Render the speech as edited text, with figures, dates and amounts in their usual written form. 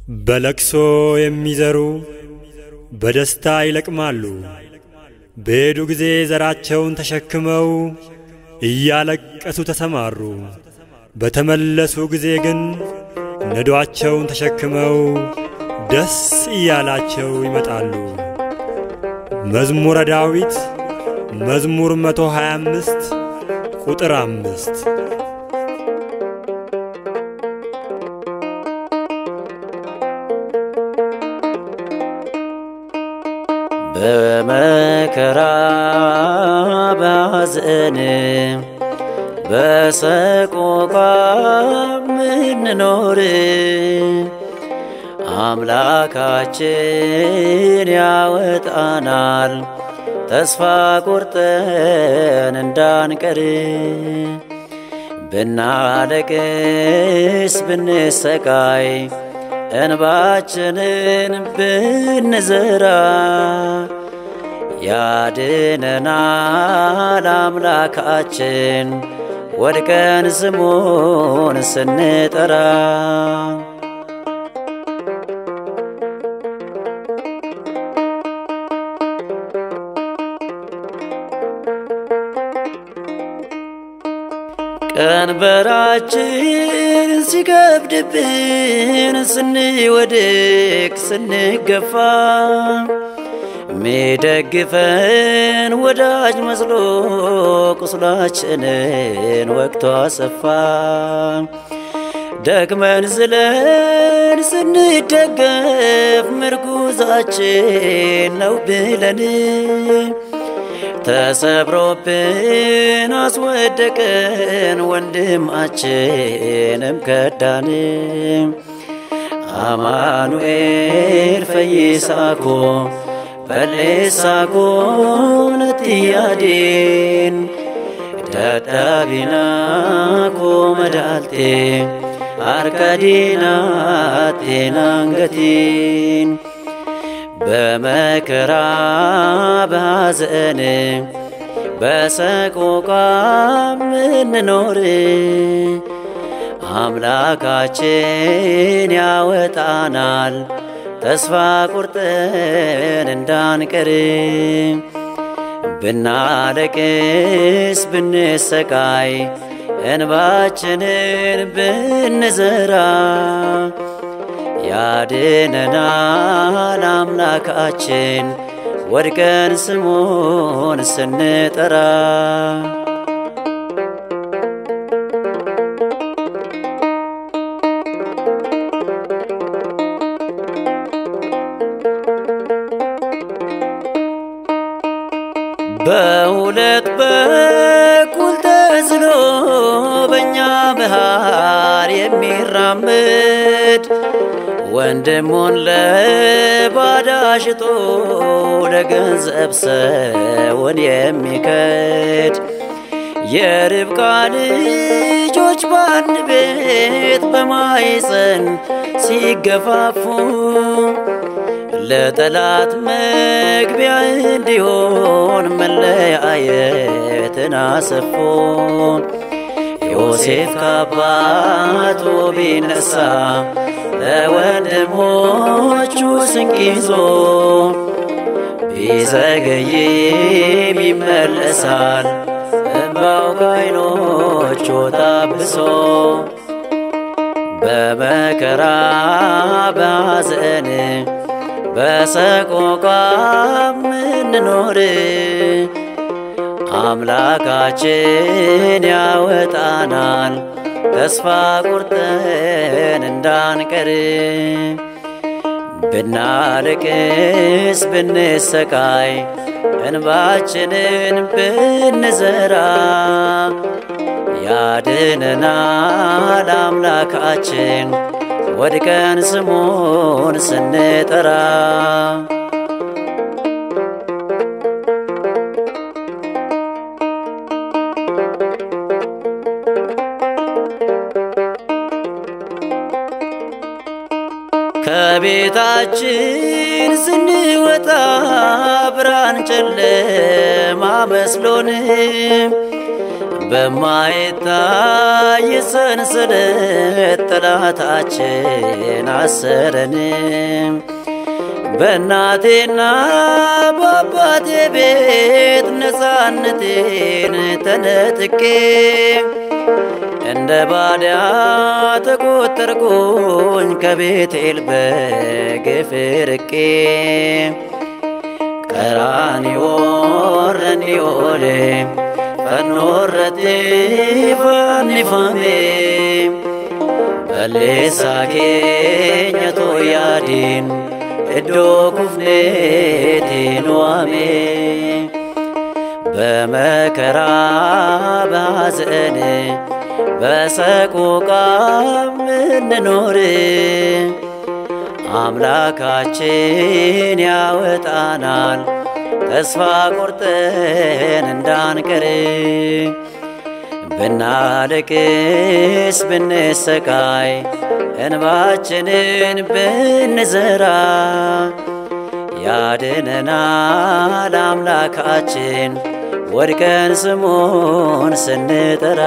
በለቅሶ የሚዘሩ በደስታ ይለቅማሉ። በሄዱ ጊዜ ዘራቸውን ተሸክመው እያለቀሱ ተሰማሩ። በተመለሱ ጊዜ ግን ነዶአቸውን ተሸክመው ደስ እያላቸው ይመጣሉ። መዝሙረ ዳዊት መዝሙር 125 ቁጥር 5 በመከራ ባዘን በሰቆቃ ምንኖር አምላካችን ያወጣናል ተስፋ ቆርጠን እንዳንቀር። ብናለቅስ ብንሰቃይ እንባችንን ብንዘራ ያድነናል አምላካችን ወድቀን ስሙን ስንጠራ። ቀንበራችን ሲከብድብን ስንወድቅ ስንገፋ ሚደግፈን ወዳጅ መስሎ ቁስላችንን ወቅቶ አሰፋ። ደግመን ዝለን ስንደገፍ ምርኩዛችን ነው ብለን ተሰብሮብን አስወደቀን ወንድማችንም ከዳን። አማኑኤል ፈይሳኮ በሌሳኮ ነትያዴን ዳዳቢናኮ መዳልቴ አርካዲናቴን አንገቴን በመከራ ባዘን በሰቆቃ ምንኖር አምላካችን ያወጣናል ተስፋ ቆርጠን እንዳንቀር። ብናለቅስ ብንሰቃይ እንባችንን ብንዘራ ያድነናል አምላካችን ወድቀን ስሙን ስንጠራ። በሁለት በኩል ተዝሎ በእኛ ባህር የሚራመድ ወንድሙን ለባዳ ሽጦ ለገንዘብ ሰውን የሚከድ የርብቃ ልጆች በአንድ ቤት በማኅፀን ሲገፋፉ ለጠላት መግቢያ እንዲሆን መለያየትን አሰፉ። ዮሴፍ ከአባቱ ቢነሳ ለወንድሞቹ ስንቅ ይዞ ቢዘገይም ይመለሳል እንባው ከዓይኖቹ ታብሶ። በመከራ ባዘን በሰቆቃ ምንኖር አምላካችን ያወጣናል ተስፋ ቆርጠን እንዳንቀር። ብናለቅስ ብንሰቃይ እንባችንን ብንዘራ ያድነናል አምላካችን ወድቀን ስሙን ስንጠራ። ከቤታችን ስንወጣ ብርሃን ጨለማ መስሎን በማይታይ ሰንሰለት ጠላታችን አሰረን። በእናቴና በአባቴ ቤት ነፃነቴን ተነጥቄ እንደ ባሪያ ተቆጠርኩኝ ከቤቴል በግፍ ርቄ። ቀራንዮ ረንዮሌ ፈኖረቴ ፋኒፋሜ በሌሳ ኬኘቶ ያዲን እዶ ኩፍኔቴ ኑዋሜ። በመከራ ባዘን በሰቆቃ ምንኖር አምላካችን ያወጣናል ተስፋ ቆርጠን እንዳንቀር። ብናለቅስ ብንሰቃይ እንባችንን ብንዘራ ያድነናል አምላካችን ወድቀን ስሙን ስንጠራ።